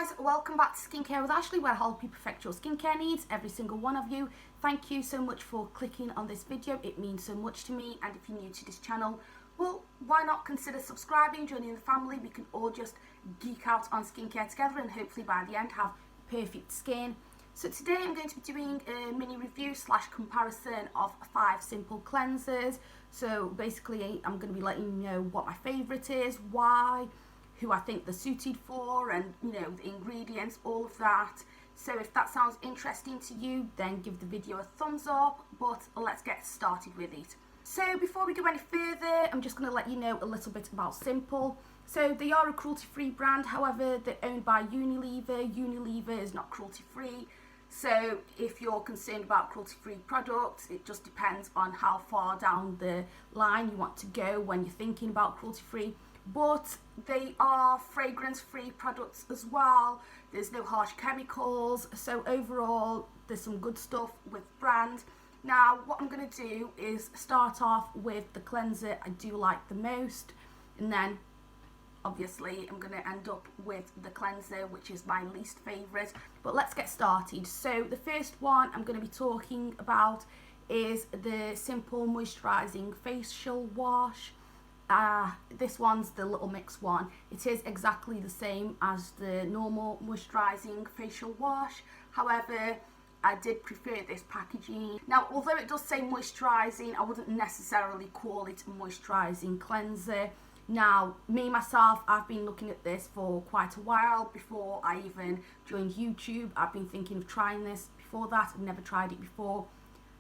guys, welcome back to Skincare with Ashley, where I help you perfect your skincare needs, every single one of you. Thank you so much for clicking on this video, it means so much to me. And if you're new to this channel, well, why not consider subscribing, joining the family. We can all just geek out on skincare together and hopefully by the end have perfect skin. So today I'm going to be doing a mini review / comparison of 5 simple cleansers. So basically I'm going to be letting you know what my favourite is, why, who I think they're suited for, and the ingredients, all of that. So if that sounds interesting to you, then give the video a thumbs up, but let's get started with it. So before we go any further, I'm just going to let you know a little bit about Simple. So they are a cruelty-free brand, however they're owned by Unilever. Unilever is not cruelty-free. So if you're concerned about cruelty-free products, it just depends on how far down the line you want to go when you're thinking about cruelty-free. But they are fragrance-free products as well. There's no harsh chemicals, so overall there's some good stuff with brand. Now what I'm going to do is start off with the cleanser I do like the most, and then obviously I'm going to end up with the cleanser which is my least favourite. But let's get started. So the first one I'm going to be talking about is the Simple Moisturizing Facial Wash. This one's the little mix one. It is exactly the same as the normal moisturizing facial wash, however I did prefer this packaging. Now although it does say moisturizing, I wouldn't necessarily call it a moisturizing cleanser. Now me myself, I've been looking at this for quite a while. Before I even joined YouTube, I've been thinking of trying this. Before that, I've never tried it before.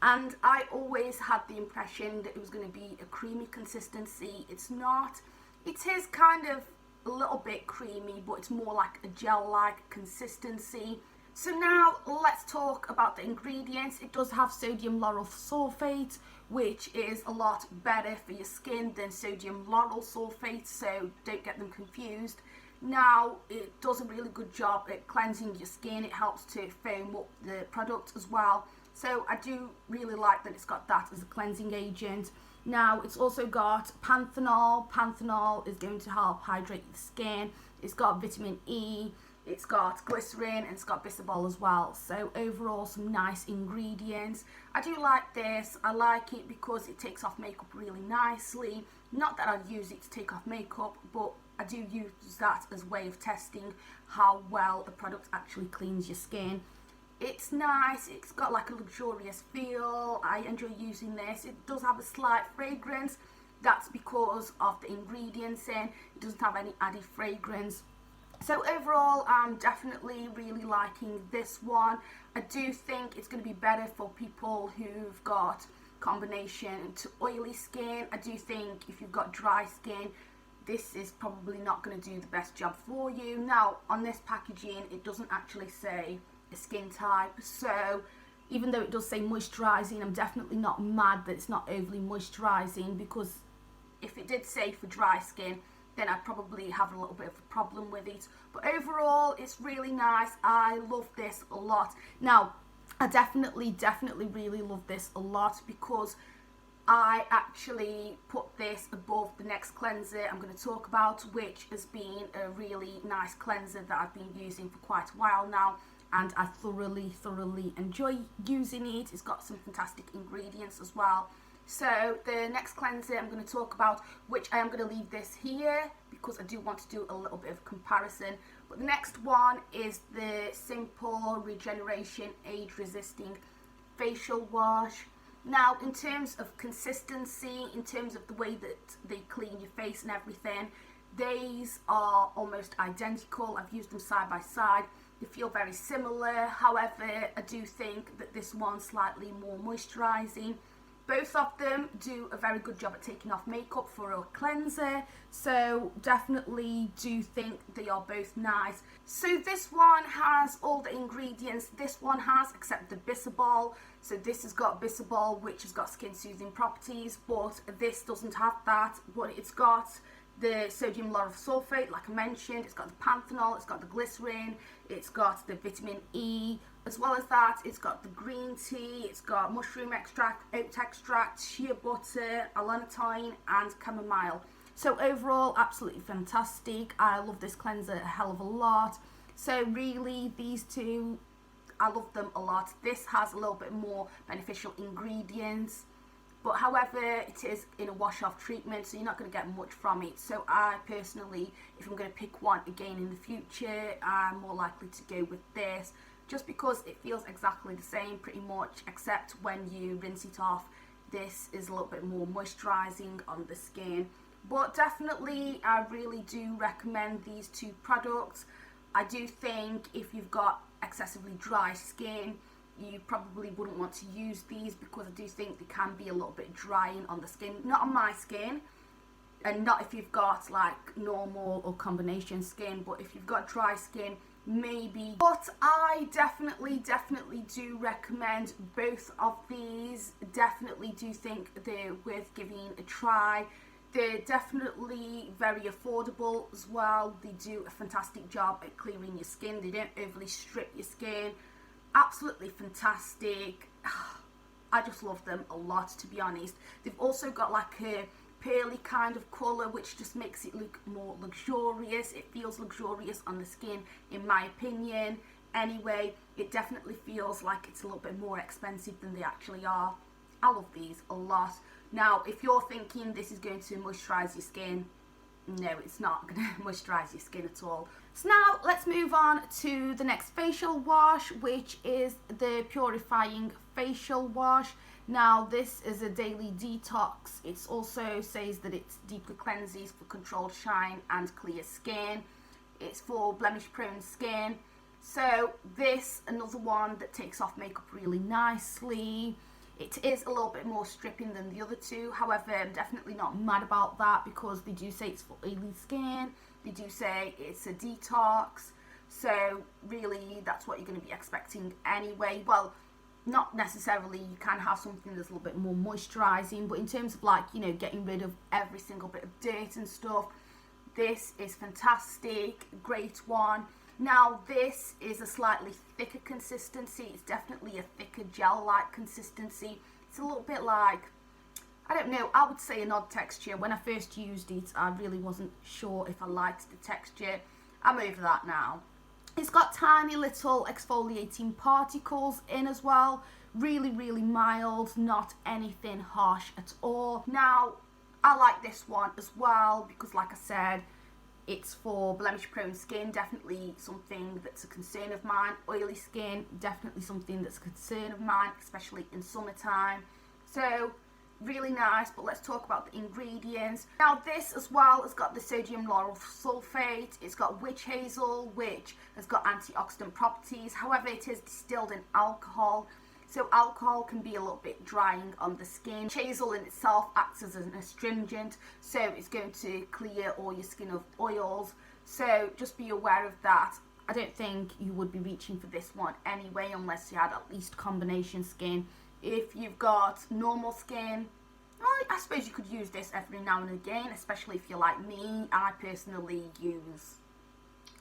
And I always had the impression that it was going to be a creamy consistency. It's not. It is kind of a little bit creamy, but it's more like a gel-like consistency. So now let's talk about the ingredients. It does have sodium lauryl sulfate, which is a lot better for your skin than sodium lauryl sulfate, so don't get them confused. Now it does a really good job at cleansing your skin. It helps to foam up the product as well. So I do really like that it's got that as a cleansing agent. Now it's also got panthenol. Panthenol is going to help hydrate the skin. It's got vitamin E, it's got glycerin, and it's got bisabol as well. So overall some nice ingredients. I do like this. I like it because it takes off makeup really nicely. Not that I'd use it to take off makeup, but I do use that as a way of testing how well a product actually cleans your skin. It's nice, it's got like a luxurious feel. I enjoy using this. It does have a slight fragrance. That's because of the ingredients in. It doesn't have any added fragrance. So overall, I'm definitely really liking this one. I do think it's going to be better for people who've got combination to oily skin. I do think if you've got dry skin, this is probably not going to do the best job for you. Now on this packaging, it doesn't actually say a skin type, so even though it does say moisturizing, I'm definitely not mad that it's not overly moisturizing, because if it did say for dry skin, then I'd probably have a little bit of a problem with it. But overall it's really nice. I love this a lot. Now I definitely really love this a lot because I actually put this above the next cleanser I'm going to talk about, which has been a really nice cleanser that I've been using for quite a while now, and I thoroughly enjoy using it. It's got some fantastic ingredients as well. So the next cleanser I'm going to talk about, which I am going to leave this here because I do want to do a little bit of comparison, but the next one is the Simple Regeneration Age Resisting Facial Wash. Now in terms of consistency, in terms of the way that they clean your face and everything, these are almost identical. I've used them side by side. They feel very similar. However, I do think that this one's slightly more moisturizing. Both of them do a very good job at taking off makeup for a cleanser, so definitely do think they are both nice. So this one has all the ingredients this one has, except the bisabol. So this has got bisabol, which has got skin soothing properties, but this doesn't have that. But it's got the sodium lauryl sulfate, like I mentioned. It's got the panthenol, it's got the glycerin, it's got the vitamin E. As well as that, it's got the green tea, it's got mushroom extract, oat extract, shea butter, allantoin and chamomile. So overall, absolutely fantastic. I love this cleanser a hell of a lot. So really, these two, I love them a lot. This has a little bit more beneficial ingredients, but however, it is in a wash off treatment, so you're not going to get much from it. So I personally, if I'm going to pick one again in the future, I'm more likely to go with this, just because it feels exactly the same pretty much, except when you rinse it off, this is a little bit more moisturizing on the skin. But definitely, I really do recommend these two products. I do think if you've got excessively dry skin, you probably wouldn't want to use these, because I do think they can be a little bit drying on the skin. Not on my skin, and not if you've got like normal or combination skin, but if you've got dry skin, maybe. But I definitely do recommend both of these. Definitely do think they're worth giving a try. They're definitely very affordable as well. They do a fantastic job at clearing your skin. They don't overly strip your skin. Absolutely fantastic. I just love them a lot, to be honest. They've also got like a pearly kind of colour, which just makes it look more luxurious. It feels luxurious on the skin, in my opinion. Anyway, it definitely feels like it's a little bit more expensive than they actually are. I love these a lot. Now, if you're thinking this is going to moisturise your skin, no, it's not going to moisturise your skin at all. So now let's move on to the next facial wash, which is the Purifying facial wash. Now, this is a daily detox. It also says that it's deeply cleanses for controlled shine and clear skin. It's for blemish prone skin. So this, another one that takes off makeup really nicely. It is a little bit more stripping than the other two. However, I'm definitely not mad about that, because they do say it's for oily skin. They do say it's a detox. So really, that's what you're going to be expecting anyway. Well, not necessarily. You can have something that's a little bit more moisturising. But in terms of like, you know, getting rid of every single bit of dirt and stuff, this is fantastic. Great one. Now, this is a slightly thicker consistency. It's definitely a thicker gel-like consistency. It's a little bit like, I don't know, I would say an odd texture. When I first used it, I really wasn't sure if I liked the texture. I'm over that now. It's got tiny little exfoliating particles in as well. Really mild, not anything harsh at all. Now, I like this one as well, because like I said, it's for blemish prone skin, definitely something that's a concern of mine. Oily skin, definitely something that's a concern of mine, especially in summertime. So, really nice, but let's talk about the ingredients. Now, this as well has got the sodium lauryl sulfate. It's got witch hazel, which has got antioxidant properties. However, it is distilled in alcohol. So alcohol can be a little bit drying on the skin. Witch hazel in itself acts as an astringent, so it's going to clear all your skin of oils. So just be aware of that. I don't think you would be reaching for this one anyway, unless you had at least combination skin. If you've got normal skin, well, I suppose you could use this every now and again, especially if you're like me. I personally use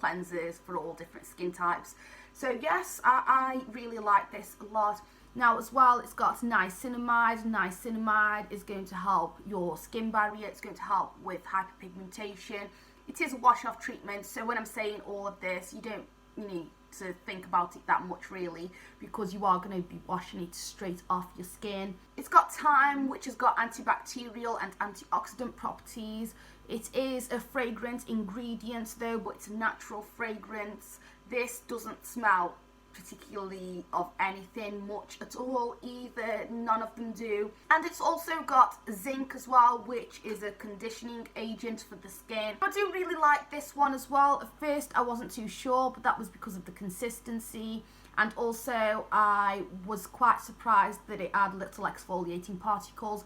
cleansers for all different skin types. So yes, I really like this a lot. Now as well, it's got niacinamide. Niacinamide is going to help your skin barrier. It's going to help with hyperpigmentation. It is a wash-off treatment, so when I'm saying all of this, you don't need to think about it that much really, because you are going to be washing it straight off your skin. It's got thyme, which has got antibacterial and antioxidant properties. It is a fragrance ingredient though, but it's a natural fragrance. This doesn't smell particularly of anything much at all either. None of them do. And it's also got zinc as well, which is a conditioning agent for the skin. I do really like this one as well. At first I wasn't too sure, but that was because of the consistency, and also I was quite surprised that it had little exfoliating particles.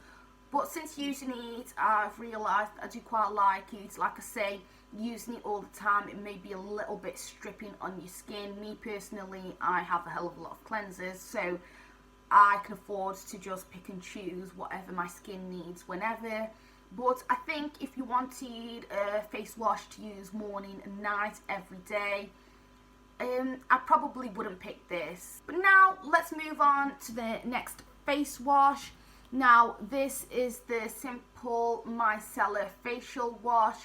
But since using it, I've realised I do quite like it. Like I say, using it all the time, it may be a little bit stripping on your skin. Me personally, I have a hell of a lot of cleansers, so I can afford to just pick and choose whatever my skin needs whenever. But I think if you wanted a face wash to use morning and night every day, I probably wouldn't pick this. But now let's move on to the next face wash. Now, this is the simple micellar facial wash.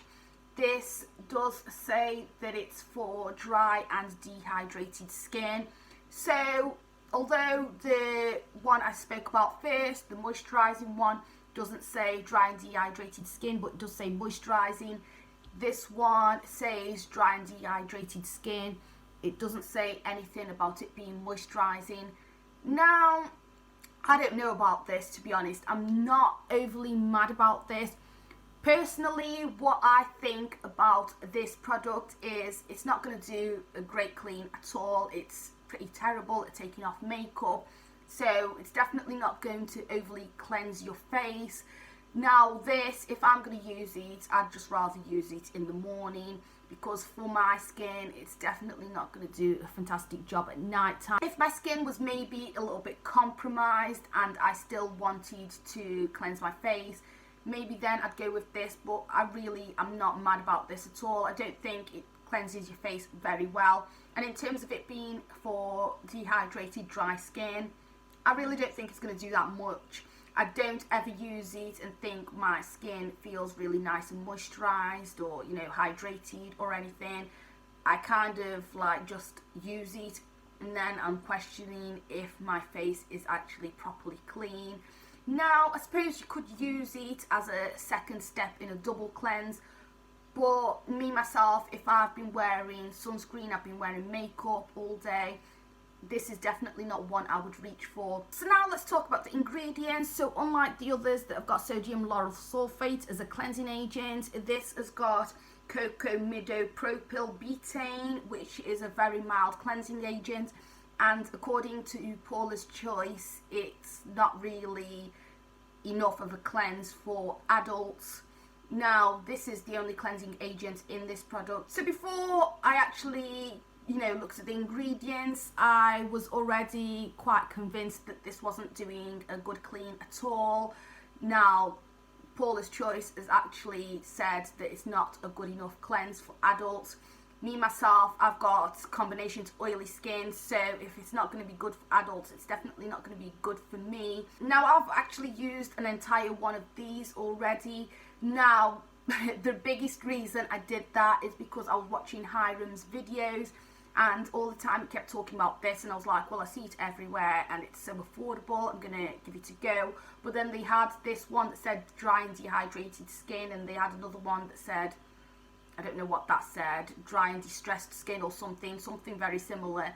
this does say that it's for dry and dehydrated skin. So although the one I spoke about first, the moisturising one, doesn't say dry and dehydrated skin, but it does say moisturising, this one says dry and dehydrated skin. It doesn't say anything about it being moisturising. Now, I don't know about this, to be honest. I'm not overly mad about this. Personally, what I think about this product is it's not going to do a great clean at all. It's pretty terrible at taking off makeup. So it's definitely not going to overly cleanse your face. Now this, if I'm going to use it, I'd just rather use it in the morning, because for my skin, it's definitely not going to do a fantastic job at night time. If my skin was maybe a little bit compromised and I still wanted to cleanse my face, maybe then I'd go with this, but I'm not mad about this at all. I don't think it cleanses your face very well. And in terms of it being for dehydrated dry skin, I really don't think it's going to do that much. I don't ever use it and think my skin feels really nice and moisturised or, you know, hydrated or anything. I kind of like just use it and then I'm questioning if my face is actually properly clean. Now, I suppose you could use it as a second step in a double cleanse, but me myself, if I've been wearing sunscreen, I've been wearing makeup all day, this is definitely not one I would reach for. So now let's talk about the ingredients. So unlike the others that have got sodium lauryl sulfate as a cleansing agent, this has got cocoa midopropyl betaine, which is a very mild cleansing agent, and according to Paula's Choice, it's not really enough of a cleanse for adults. Now this is the only cleansing agent in this product. So before I actually looked at the ingredients, I was already quite convinced that this wasn't doing a good clean at all. Now, Paula's Choice has actually said that it's not a good enough cleanse for adults. Me, myself, I've got combination to oily skin, so if it's not going to be good for adults, it's definitely not going to be good for me. Now, I've actually used an entire one of these already. Now, the biggest reason I did that is because I was watching Hiram's videos, and all the time it kept talking about this, and I was like, well, I see it everywhere and it's so affordable, I'm gonna give it a go. But then they had this one that said dry and dehydrated skin, and they had another one that said, I don't know what that said, dry and distressed skin or something very similar.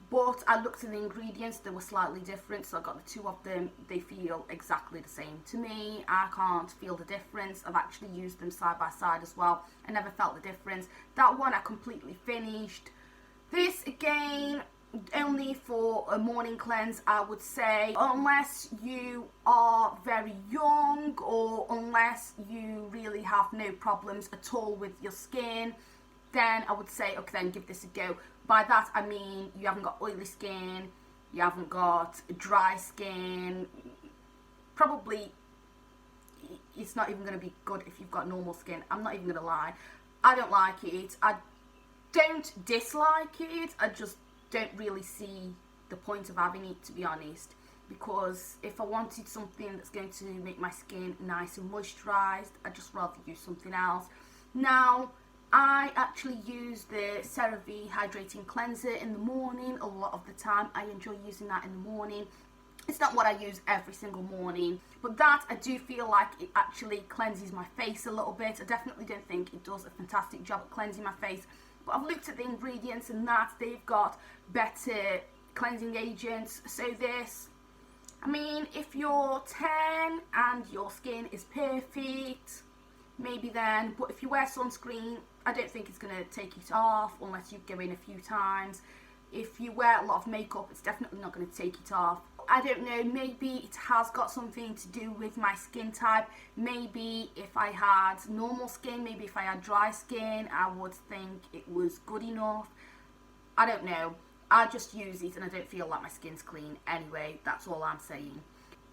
But I looked at the ingredients, they were slightly different, so I got the two of them. They feel exactly the same to me. I can't feel the difference. I've actually used them side by side as well. I never felt the difference. That one I completely finished. This, again, only for a morning cleanse, I would say, unless you are very young or unless you really have no problems at all with your skin, then I would say, okay, then give this a go. By that, I mean you haven't got oily skin, you haven't got dry skin, probably it's not even going to be good if you've got normal skin. I'm not even going to lie. I don't like it. I don't dislike it, I just don't really see the point of having it, to be honest, because if I wanted something that's going to make my skin nice and moisturised, I'd just rather use something else. Now, I actually use the Cerave Hydrating Cleanser in the morning a lot of the time. I enjoy using that in the morning. It's not what I use every single morning, but that I do feel like it actually cleanses my face a little bit. I definitely don't think it does a fantastic job at cleansing my face, but I've looked at the ingredients and that they've got better cleansing agents. So this, I mean, if you're 10 and your skin is perfect, maybe then, but if you wear sunscreen, I don't think it's going to take it off unless you go in a few times. If you wear a lot of makeup, it's definitely not going to take it off. I don't know, maybe it has got something to do with my skin type. Maybe if I had normal skin, maybe if I had dry skin, I would think it was good enough. I don't know. I just use it and I don't feel like my skin's clean anyway. That's all I'm saying.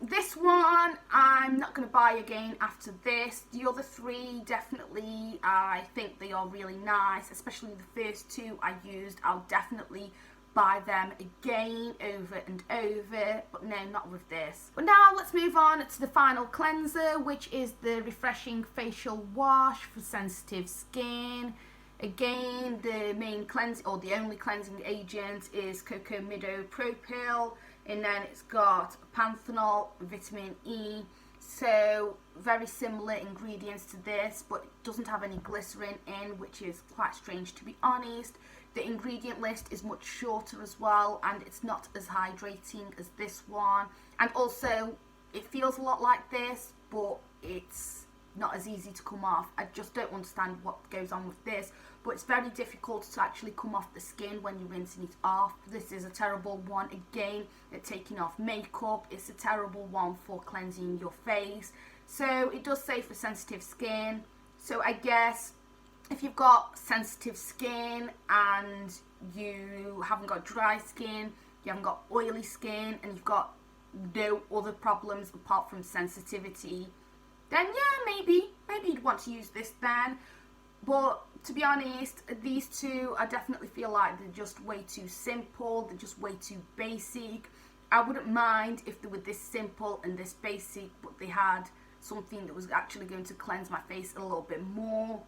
This one, I'm not going to buy again after this. The other three, definitely, I think they are really nice, especially the first two I used. I'll definitely buy them again over and over, but no, not with this. But now let's move on to the final cleanser, which is the Refreshing Facial Wash for sensitive skin. Again, the main cleanse or the only cleansing agent is cocoa mido propyl, and then it's got panthenol, vitamin E. So very similar ingredients to this, but it doesn't have any glycerin in, which is quite strange to be honest. The ingredient list is much shorter as well, and it's not as hydrating as this one. And also, it feels a lot like this, but it's not as easy to come off. I just don't understand what goes on with this, but it's very difficult to actually come off the skin when you're rinsing it off. This is a terrible one again at taking off makeup. It's a terrible one for cleansing your face. So it does say for sensitive skin. So I guess if you've got sensitive skin and you haven't got dry skin, you haven't got oily skin, and you've got no other problems apart from sensitivity, then yeah, maybe you'd want to use this then. But to be honest, these two, I definitely feel like they're just way too simple. They're just way too basic. I wouldn't mind if they were this simple and this basic, but they had something that was actually going to cleanse my face a little bit more.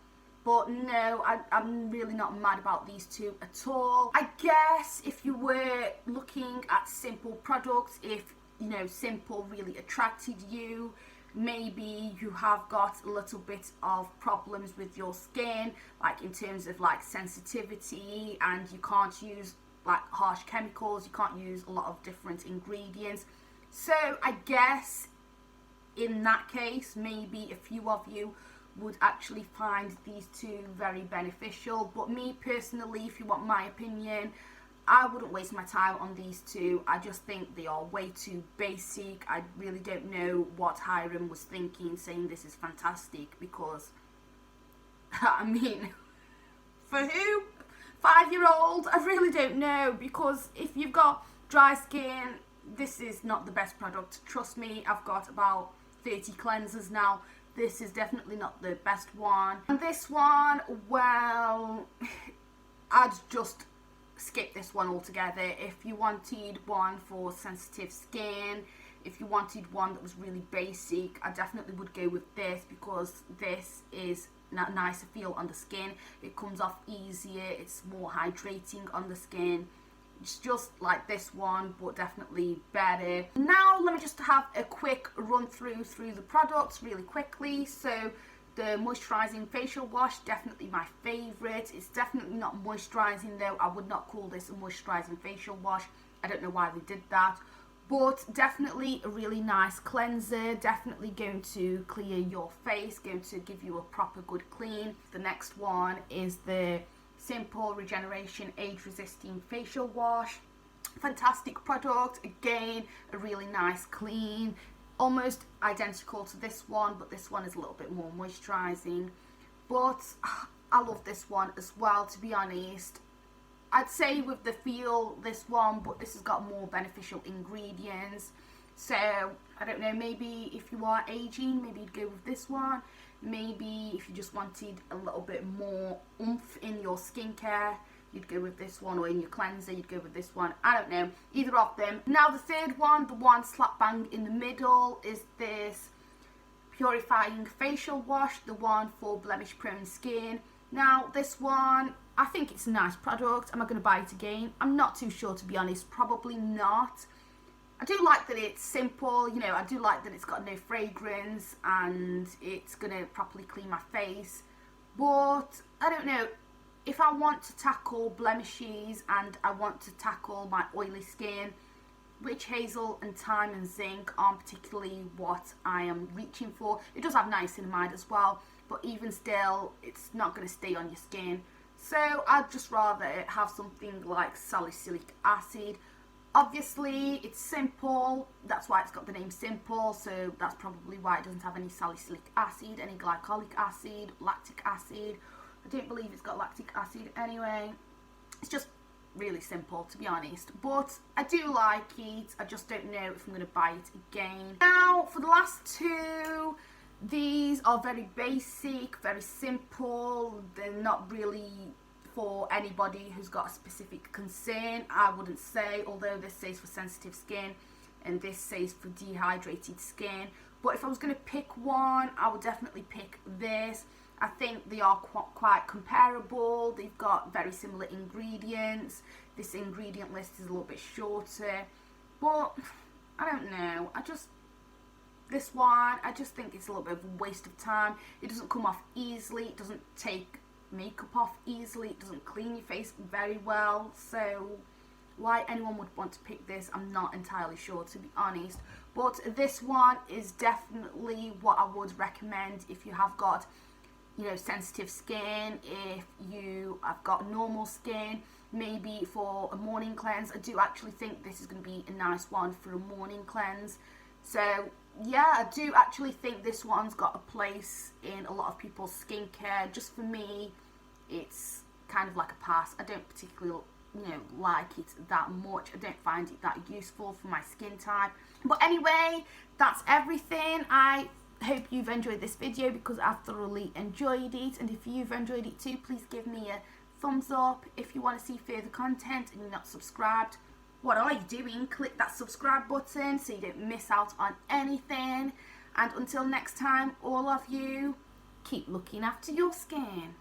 But no, I'm really not mad about these two at all. I guess if you were looking at simple products, if, you know, simple really attracted you, maybe you have got a little bit of problems with your skin, like in terms of like sensitivity, and you can't use like harsh chemicals, you can't use a lot of different ingredients. So I guess in that case, maybe a few of you would actually find these two very beneficial. But me personally, if you want my opinion, I wouldn't waste my time on these two. I just think they are way too basic. I really don't know what Hiram was thinking saying this is fantastic, because I mean, for who? 5-year-old? I really don't know, because if you've got dry skin, this is not the best product. Trust me, I've got about 30 cleansers now. This is definitely not the best one. And this one, well, I'd just skip this one altogether. If you wanted one for sensitive skin, if you wanted one that was really basic, I definitely would go with this, because this is a nicer feel on the skin. It comes off easier, it's more hydrating on the skin. It's just like this one, but definitely better. Now let me just have a quick run through the products really quickly. So the Moisturizing Facial Wash, definitely my favourite. It's definitely not moisturising though. I would not call this a Moisturizing Facial Wash. I don't know why they did that. But definitely a really nice cleanser. Definitely going to clear your face, going to give you a proper good clean. The next one is the Simple Regeneration Age Resisting Facial Wash. Fantastic product. Again, a really nice clean. Almost identical to this one, but this one is a little bit more moisturising. But I love this one as well, to be honest. I'd say with the feel, this one, but this has got more beneficial ingredients. So, I don't know, maybe if you are aging, maybe you'd go with this one. Maybe if you just wanted a little bit more oomph in your skincare, you'd go with this one, or in your cleanser, you'd go with this one. I don't know, either of them. Now the third one, the one slap bang in the middle, is this Purifying Facial Wash, the one for blemish prone skin. Now this one, I think it's a nice product. Am I going to buy it again? I'm not too sure, to be honest. Probably not. I do like that it's simple, you know, I do like that it's got no fragrance and it's going to properly clean my face. But I don't know, if I want to tackle blemishes and I want to tackle my oily skin, witch hazel and thyme and zinc aren't particularly what I am reaching for. It does have niacinamide as well, but even still, it's not going to stay on your skin. So I'd just rather have something like salicylic acid. Obviously, it's simple, that's why it's got the name Simple, so that's probably why it doesn't have any salicylic acid, any glycolic acid, lactic acid. I don't believe it's got lactic acid anyway. It's just really simple, to be honest. But I do like it, I just don't know if I'm going to buy it again. Now, for the last two, these are very basic, very simple. They're not really for anybody who's got a specific concern, I wouldn't say, although this says for sensitive skin and this says for dehydrated skin. But if I was going to pick one, I would definitely pick this. I think they are quite comparable. They've got very similar ingredients. This ingredient list is a little bit shorter, but I don't know. This one, I just think it's a little bit of a waste of time. It doesn't come off easily. It doesn't take makeup off easily. It doesn't clean your face very well. So why anyone would want to pick this, I'm not entirely sure, to be honest. But this one is definitely what I would recommend if you have got, you know, sensitive skin. If you have got normal skin, maybe for a morning cleanse. I do actually think this is going to be a nice one for a morning cleanse. So yeah, I do actually think this one's got a place in a lot of people's skincare. Just for me, it's kind of like a pass. I don't particularly, you know, like it that much. I don't find it that useful for my skin type. But anyway, that's everything. I hope you've enjoyed this video because I've thoroughly enjoyed it, and if you've enjoyed it too, please give me a thumbs up. If you want to see further content and you're not subscribed, what are you doing? Click that subscribe button so you don't miss out on anything. And until next time, all of you, keep looking after your skin.